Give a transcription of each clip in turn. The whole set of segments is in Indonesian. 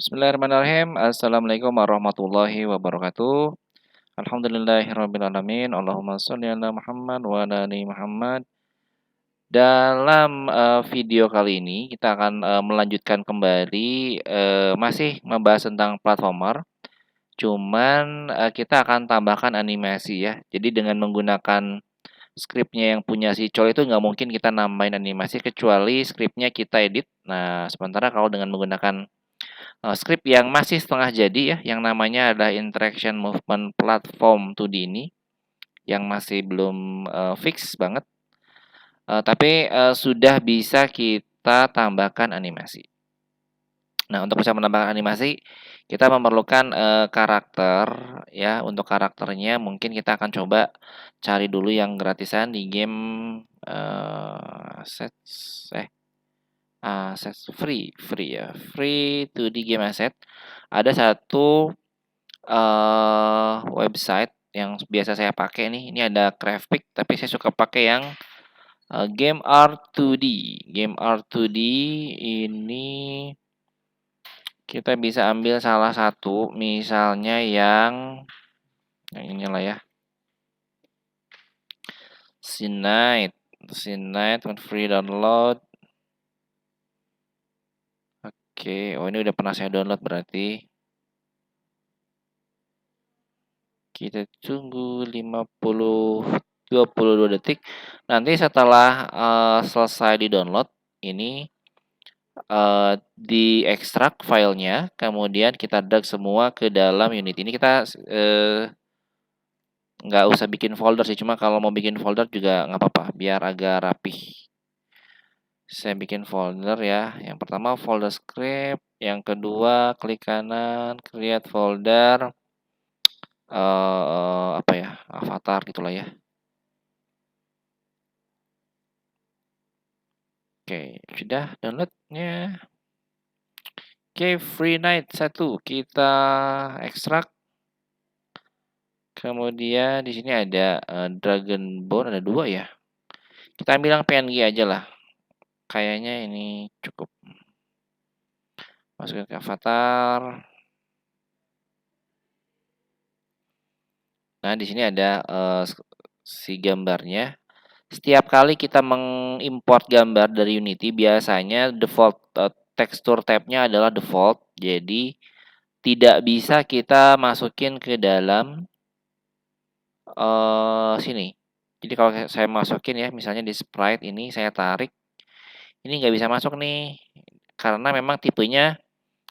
Bismillahirrahmanirrahim. Assalamualaikum warahmatullahi wabarakatuh. Alhamdulillahirrabbilalamin. Allahumma sholli ala Muhammad wa ala ali Muhammad. Dalam, video kali ini kita akan, melanjutkan kembali, masih membahas tentang platformer, cuman, kita akan tambahkan animasi ya. Jadi dengan menggunakan skripnya yang punya si Chol itu nggak mungkin kita nambahin animasi kecuali skripnya kita edit. Nah, sementara kalau dengan menggunakan skrip yang masih setengah jadi ya, yang namanya adalah Interaction Movement Platform 2D ini, yang masih belum, fix banget, tapi, sudah bisa kita tambahkan animasi. Nah, untuk bisa menambahkan animasi, kita memerlukan, karakter ya, untuk karakternya mungkin kita akan coba cari dulu yang gratisan di game, assets assets free ya, free 2D game asset. Ada satu website yang biasa saya pakai nih, ini ada Craftpick, tapi saya suka pakai yang, Game Art 2D. Game Art 2D ini kita bisa ambil salah satu, misalnya yang inilah ya, Scene Knight free download. Oke, oh ini udah pernah saya download berarti. Kita tunggu 22 detik. Nanti setelah, selesai di-download, ini, diekstrak filenya, kemudian kita drag semua ke dalam unit. Ini kita, nggak usah bikin folder sih, cuma kalau mau bikin folder juga nggak apa-apa, biar agak rapih. Saya bikin folder ya, yang pertama folder script, yang kedua klik kanan, create folder, apa ya, avatar gitulah ya. Oke, sudah download-nya. Oke, Free Night 1 kita ekstrak. Kemudian di sini ada Dragon Bone, ada 2 ya. Kita ambil yang PNG aja lah. Kayaknya ini cukup. Masukin ke avatar. Nah, di sini ada si gambarnya. Setiap kali kita mengimport gambar dari Unity, biasanya default tekstur tab-nya adalah default. Jadi tidak bisa kita masukin ke dalam sini. Jadi kalau saya masukin ya, misalnya di sprite ini saya tarik, ini nggak bisa masuk nih, karena memang tipenya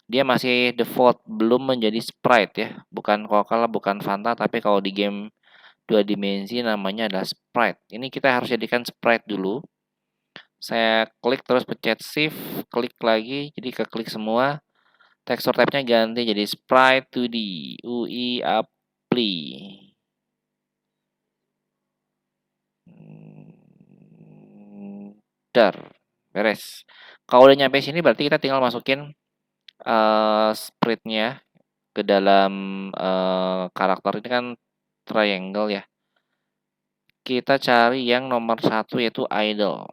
dia masih default, belum menjadi sprite ya, bukan Coca-Cola, bukan Fanta, tapi kalau di game 2 dimensi namanya adalah sprite. Ini kita harus jadikan sprite dulu. Saya klik terus pencet shift, klik lagi, jadi keklik semua. Tekstur tab-nya ganti jadi sprite 2D, UI apply. Dar, beres. Kalau udah nyampe sini berarti kita tinggal masukin sprite-nya ke dalam karakter ini kan triangle ya. Kita cari yang nomor 1 yaitu idle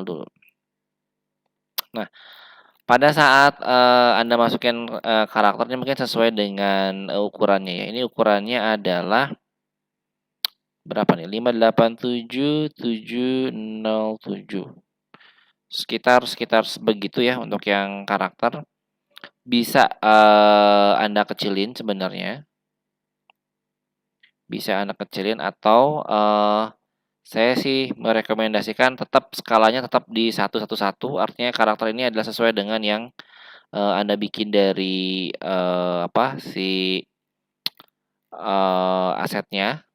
dulu. Nah, pada saat Anda masukin karakternya mungkin sesuai dengan ukurannya ya. Ini ukurannya adalah berapa nih? 587707. Sekitar begitu ya untuk yang karakter. Bisa Anda kecilin sebenarnya. Bisa Anda kecilin atau saya sih merekomendasikan tetap skalanya tetap di 1:1, artinya karakter ini adalah sesuai dengan yang Anda bikin dari asetnya.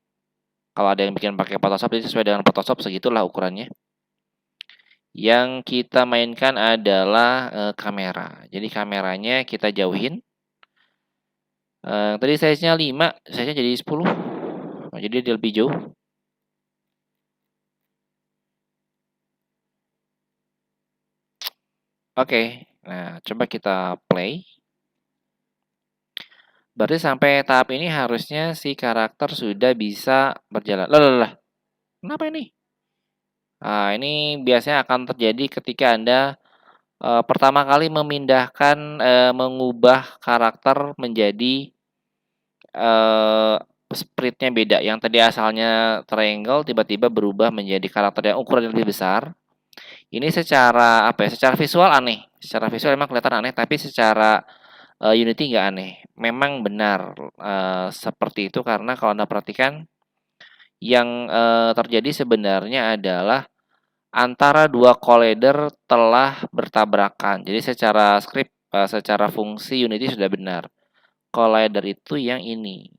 Kalau ada yang bikin pakai Photoshop, jadi sesuai dengan Photoshop segitulah ukurannya. Yang kita mainkan adalah kamera. Jadi kameranya kita jauhin. Tadi size-nya 5, size-nya jadi 10. Nah, jadi dia lebih jauh. Oke, nah coba kita play. Berarti sampai tahap ini harusnya si karakter sudah bisa berjalan. Lah, kenapa ini? Nah, ini biasanya akan terjadi ketika Anda Pertama kali memindahkan, mengubah karakter menjadi, eee, sprite-nya beda, yang tadi asalnya triangle tiba-tiba berubah menjadi karakter yang ukuran lebih besar. Ini secara, apa ya, secara visual aneh, secara visual emang kelihatan aneh, tapi secara, Unity nggak aneh. Memang benar, seperti itu karena kalau Anda perhatikan yang, terjadi sebenarnya adalah antara 2 collider telah bertabrakan. Jadi secara script, secara fungsi Unity sudah benar. Collider itu yang ini.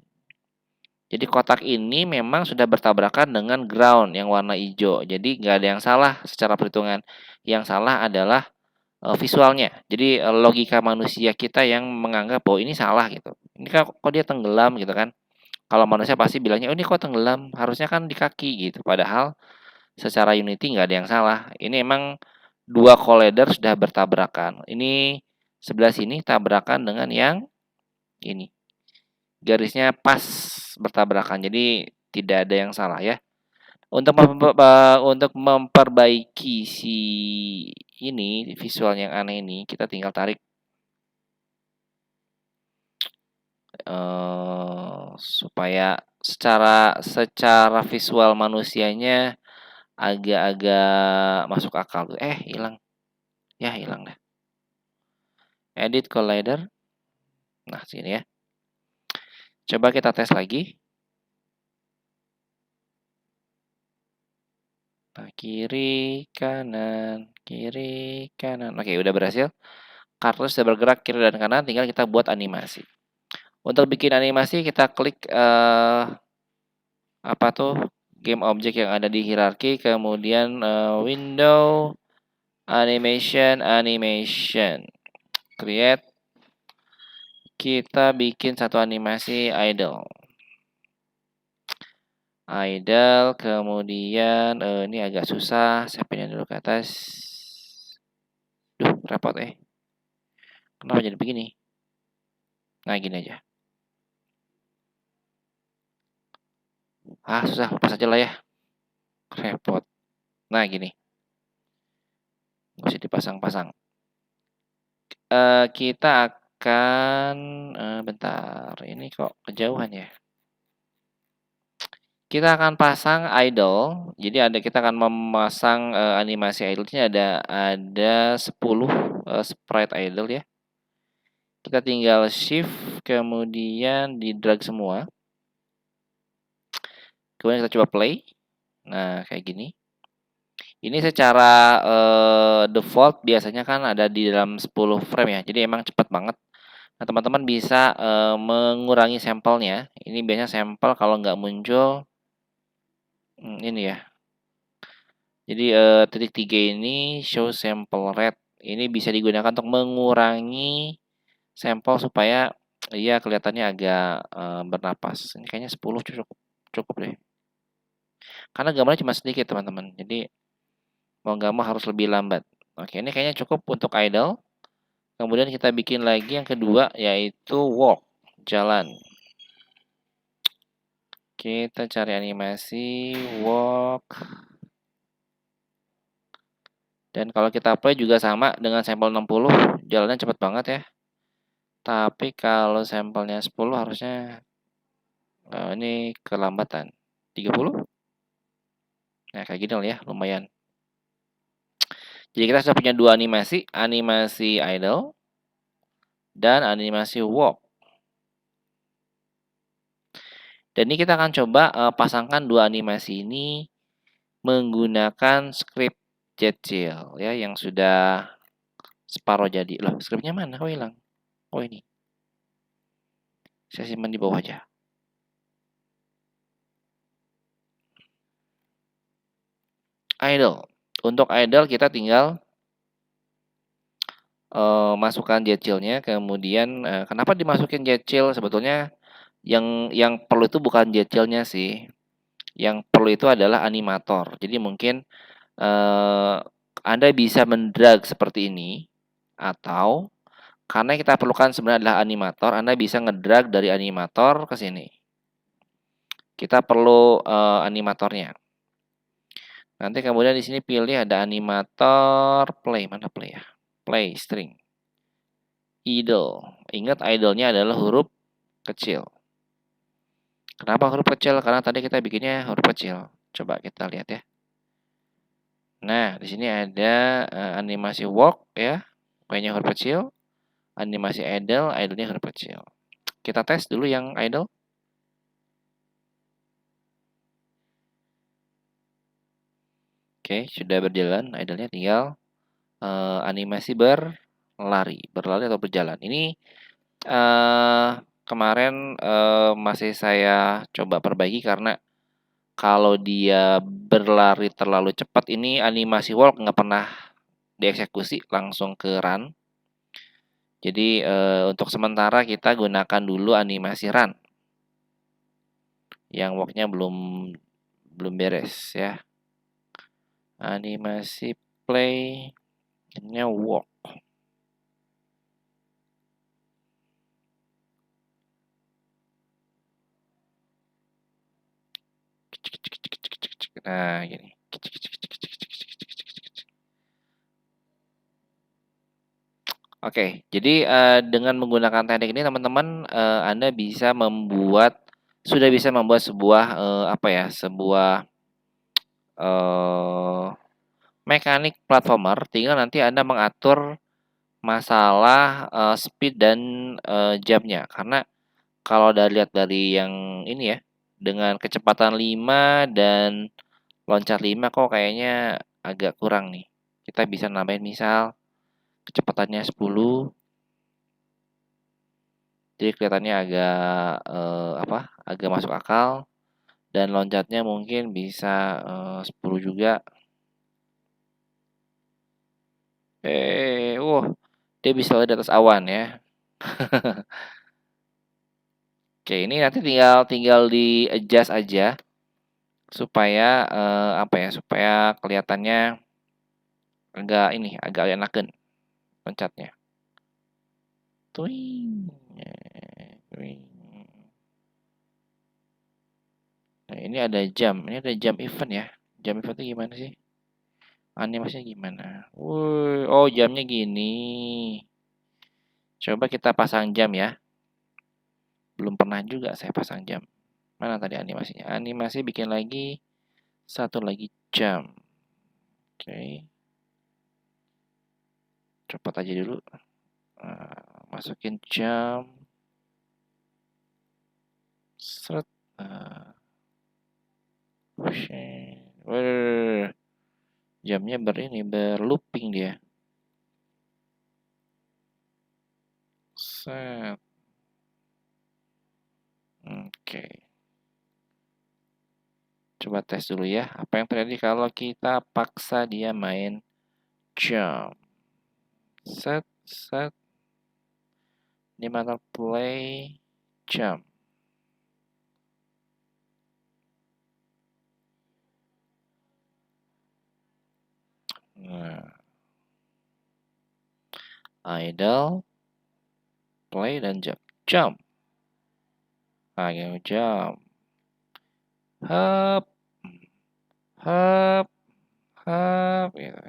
Jadi kotak ini memang sudah bertabrakan dengan ground yang warna hijau. Jadi nggak ada yang salah secara perhitungan. Yang salah adalah, visualnya. Jadi, logika manusia kita yang menganggap bahwa ini salah gitu. Ini kok dia tenggelam gitu kan. Kalau manusia pasti bilangnya, "Oh ini kok tenggelam? Harusnya kan di kaki," gitu. Padahal secara Unity nggak ada yang salah. Ini emang 2 collider sudah bertabrakan. Ini sebelah sini tabrakan dengan yang ini. Garisnya pas bertabrakan, jadi tidak ada yang salah ya. Untuk memperbaiki si ini, visual yang aneh ini, kita tinggal tarik, supaya secara visual manusianya agak-agak masuk akal tuh. Hilang. Ya hilang dah. Edit collider. Nah, sini ya. Coba kita tes lagi. Nah, kiri, kanan, kiri, kanan. Oke, udah berhasil. Kartu sudah bergerak kiri dan kanan, tinggal kita buat animasi. Untuk bikin animasi kita klik, apa tuh, game object yang ada di hierarki, kemudian, window, animation, create, kita bikin satu animasi idle. Kemudian, ini agak susah, saya pindahin dulu ke atas. Duh, repot kenapa jadi begini? Nah, gini aja. Susah, lepas aja lah ya, repot. Nah, gini, mesti dipasang-pasang. Kita akan, bentar, ini kok kejauhan ya? Kita akan pasang idle, jadi kita akan memasang, animasi idle-nya ada 10, sprite idle ya. Kita tinggal shift, kemudian di-drag semua. Kemudian kita coba play. Nah, kayak gini. Ini secara, default biasanya kan ada di dalam 10 frame ya, jadi emang cepat banget. Nah, teman-teman bisa, mengurangi sampelnya. Ini biasanya sampel kalau nggak muncul, ini ya. Jadi, titik 3 ini show sample rate. Ini bisa digunakan untuk mengurangi sampel supaya iya kelihatannya agak, bernapas. Ini kayaknya 10 cukup cukup deh. Karena gambarnya cuma sedikit, teman-teman. Jadi mau nggak mau harus lebih lambat. Oke, ini kayaknya cukup untuk idle. Kemudian kita bikin lagi yang kedua yaitu walk, jalan. Kita cari animasi walk. Dan kalau kita play juga sama dengan sampel 60, jalannya cepat banget ya. Tapi kalau sampelnya 10 harusnya, ini kelambatan. 30? Nah, kayak gini lah ya, lumayan. Jadi kita sudah punya dua animasi, animasi idle dan animasi walk. Dan ini kita akan coba, pasangkan dua animasi ini menggunakan script Jetchill ya yang sudah separuh jadi. Loh, scriptnya mana? Kok hilang? Oh ini. Saya simpan di bawah aja. Idle. Untuk idle kita tinggal masukkan Jetchill-nya, kemudian, kenapa dimasukin Jetchill? Sebetulnya yang perlu itu bukan Jetchill-nya sih, yang perlu itu adalah animator. Jadi mungkin, Anda bisa mendrag seperti ini, atau karena kita perlukan sebenarnya adalah animator, Anda bisa ngedrag dari animator ke sini. Kita perlu, animatornya. Nanti kemudian di sini pilih ada animator play, mana play ya? play string. Idle. Ingat idle-nya adalah huruf kecil. Kenapa huruf kecil? Karena tadi kita bikinnya huruf kecil. Coba kita lihat ya. Nah, di sini ada animasi walk ya, Y-nya huruf kecil. Animasi idle, idle-nya huruf kecil. Kita tes dulu yang idle. Oke, sudah berjalan. Idle-nya tinggal animasi berlari atau berjalan. Ini kemarin masih saya coba perbaiki karena kalau dia berlari terlalu cepat ini animasi walk nggak pernah dieksekusi, langsung ke run. Jadi untuk sementara kita gunakan dulu animasi run. Yang walk-nya belum beres ya. Animasi play-nya walk. Nah, gini. Oke, jadi dengan menggunakan teknik ini teman-teman Anda sudah bisa membuat sebuah sebuah mekanik platformer. Tinggal nanti Anda mengatur masalah speed dan jamnya. Karena kalau lihat dari yang ini ya, dengan kecepatan 5 dan loncat 5 kok kayaknya agak kurang nih. Kita bisa nambahin misal kecepatannya 10. Jadi kelihatannya agak masuk akal, dan loncatnya mungkin bisa 10 juga. Dia bisa lari di atas awan ya. Oke, ini nanti tinggal di adjust aja supaya supaya kelihatannya agak enakeun loncatnya. Twing. Twing. Nah, ini ada jam event ya. Jam eventnya gimana sih? Animasinya gimana? Oh jamnya gini. Coba kita pasang jam ya. Belum pernah juga saya pasang jam. Mana tadi animasinya? Animasi bikin lagi satu lagi jam. Oke. Copot aja dulu. Masukin jam. Seret. Jamnya berlooping dia. Set. Oke. Coba tes dulu ya. Apa yang terjadi kalau kita paksa dia main jam. Set. Ini mata play jam. Nah. Idle, play, dan jump. Nah, jump. Hop. Gitu.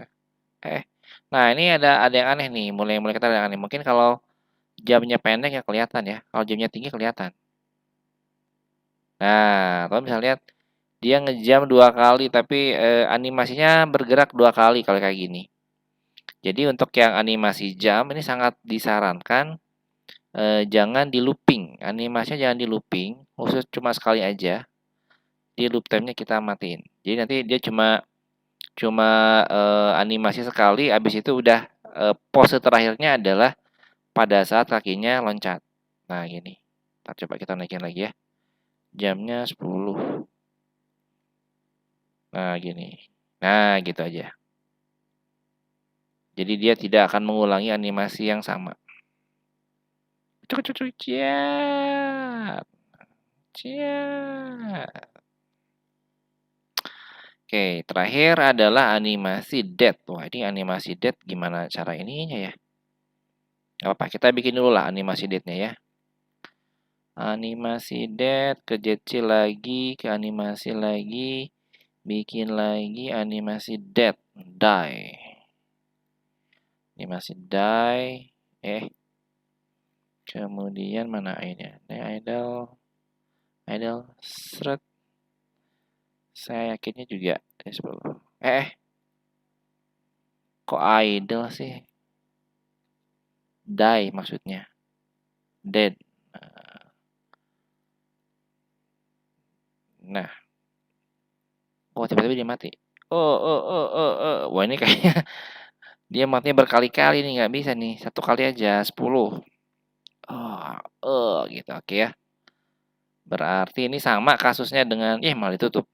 Nah ini ada yang aneh nih. Mulai kita ada yang aneh. Mungkin kalau jamnya pendek ya kelihatan ya. Kalau jamnya tinggi kelihatan. Nah, kalau misalnya lihat dia ngejam 2 kali tapi animasinya bergerak 2 kali kalau kayak gini. Jadi untuk yang animasi jam ini sangat disarankan jangan di looping. Animasinya jangan di looping, khusus cuma sekali aja. Di loop time-nya kita matiin. Jadi nanti dia cuma animasi sekali, habis itu udah pose terakhirnya adalah pada saat kakinya loncat. Nah, gini. Coba kita naikin lagi ya. Jamnya 10. Nah, gini. Nah, gitu aja. Jadi dia tidak akan mengulangi animasi yang sama. Ciat. Oke, terakhir adalah animasi dead. Wah, ini animasi dead gimana cara ininya ya? Gak apa-apa, kita bikin dulu lah animasi dead-nya ya. Animasi dead, ke JC lagi, ke animasi lagi, bikin lagi animasi dead, die. Ini masih die. Kemudian mana ini? Ini idle, seret. Saya yakinnya juga D10. Kok idle sih? Die maksudnya. Dead. Nah, kok tiba-tiba dia mati? Wah, ini kayaknya dia matinya berkali-kali nih, nggak bisa nih. Satu kali aja 10. Gitu. Oke ya. Berarti ini sama kasusnya dengan malah ditutup.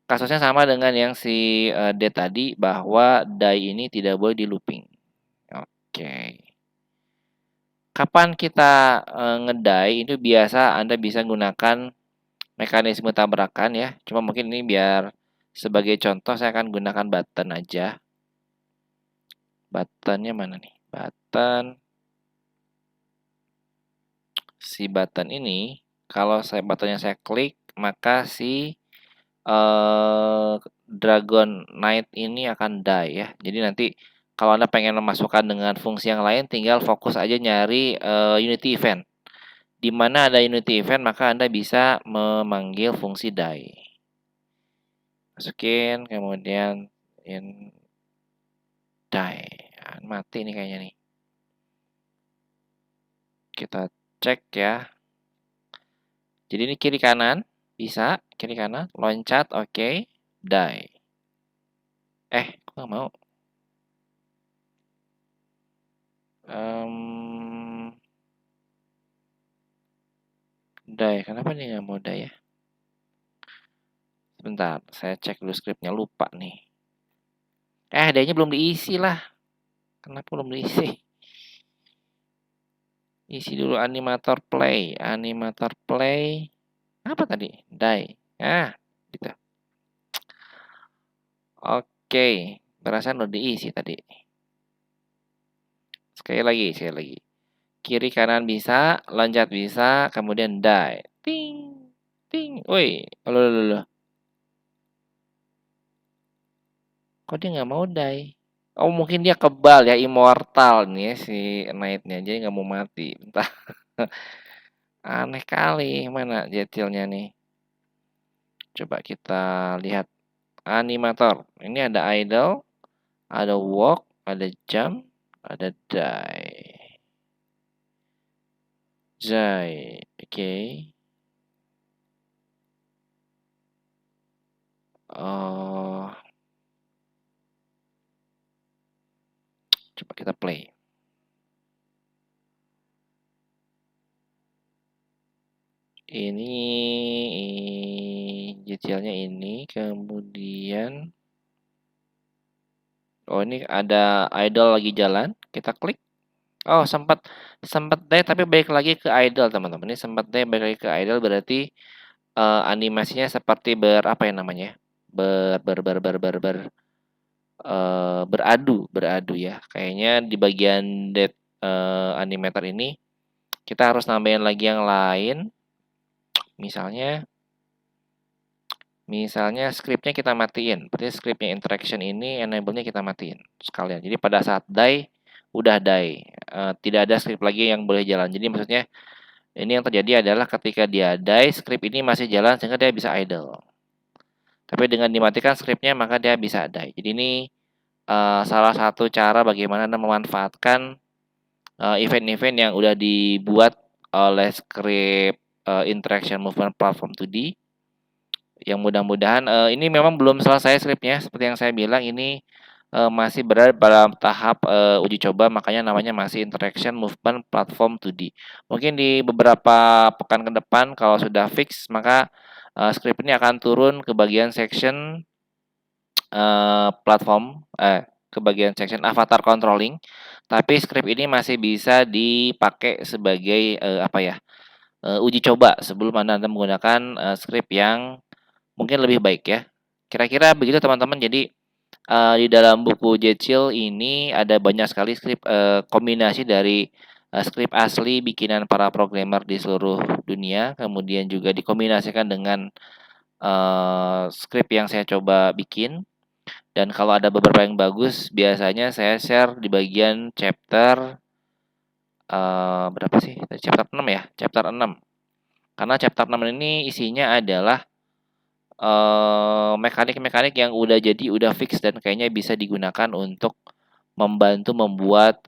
Kasusnya sama dengan yang si D tadi, bahwa die ini tidak boleh di looping. Oke. Kapan kita ngedie itu biasa Anda bisa gunakan mekanisme tabrakan ya. Cuma mungkin ini biar sebagai contoh saya akan gunakan button aja. Buttonnya mana nih? Si button ini, kalau buttonnya saya klik, maka si Dragon Knight ini akan die ya. Jadi nanti kalau Anda pengen memasukkan dengan fungsi yang lain, tinggal fokus aja nyari Unity event. Di mana ada Unity event, maka Anda bisa memanggil fungsi die. Masukin, kemudian die. Mati nih kayaknya nih. Kita cek ya. Jadi ini kiri kanan, bisa kiri kanan, loncat, oke, die. Kok nggak mau? Die, kenapa nih nggak mau die ya? Sebentar, saya cek dulu skripnya, lupa nih. Die-nya belum diisi lah. Kenapa belum diisi? Isi dulu animator play. Apa tadi? Die. Gitu. Oke, berasa udah diisi tadi. Sekali lagi. Kiri kanan bisa, loncat bisa, kemudian die. Ting. Woi, loh. Kok dia nggak mau die? Oh, mungkin dia kebal ya, immortal nih ya, si Knight-nya, jadi nggak mau mati. Entah. Aneh kali, mana detailnya nih. Coba kita lihat animator. Ini ada idle, ada walk, ada jump, ada die. Oke. Coba kita play. Ini detailnya ini, kemudian ini ada idle lagi jalan, kita klik. Sempat deh tapi balik lagi ke idle teman-teman. Ini sempat deh balik lagi ke idle, berarti animasinya seperti apa ya namanya? Beradu ya. Kayaknya di bagian dead animator ini kita harus nambahin lagi yang lain. Misalnya scriptnya kita matiin. Berarti scriptnya interaction ini enable-nya kita matiin sekalian. Jadi pada saat die, udah die. Tidak ada script lagi yang boleh jalan. Jadi maksudnya ini yang terjadi adalah ketika dia die, script ini masih jalan sehingga dia bisa idle. Tapi dengan dimatikan scriptnya maka dia bisa die. Jadi ini salah satu cara bagaimana Anda memanfaatkan event-event yang udah dibuat oleh script interaction movement platform 2D. Yang mudah-mudahan ini memang belum selesai scriptnya, seperti yang saya bilang ini masih berada dalam tahap uji coba, makanya namanya masih interaction movement platform 2D. Mungkin di beberapa pekan ke depan kalau sudah fix, maka script ini akan turun ke bagian section platform, ke bagian section avatar controlling. Tapi script ini masih bisa dipakai sebagai uji coba sebelum Anda menggunakan script yang mungkin lebih baik ya. Kira-kira begitu teman-teman. Jadi di dalam buku Jetchill ini ada banyak sekali script kombinasi dari script asli bikinan para programmer di seluruh dunia, kemudian juga dikombinasikan dengan script yang saya coba bikin. Dan kalau ada beberapa yang bagus, biasanya saya share di bagian chapter, berapa sih? Chapter 6 ya? Chapter 6. Karena chapter 6 ini isinya adalah, mekanik-mekanik yang udah jadi, udah fix dan kayaknya bisa digunakan untuk membantu membuat,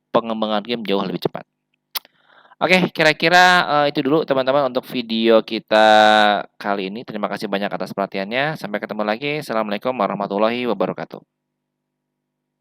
pengembangan game jauh lebih cepat. Oke, kira-kira, itu dulu teman-teman untuk video kita kali ini. Terima kasih banyak atas perhatiannya. Sampai ketemu lagi. Assalamualaikum warahmatullahi wabarakatuh.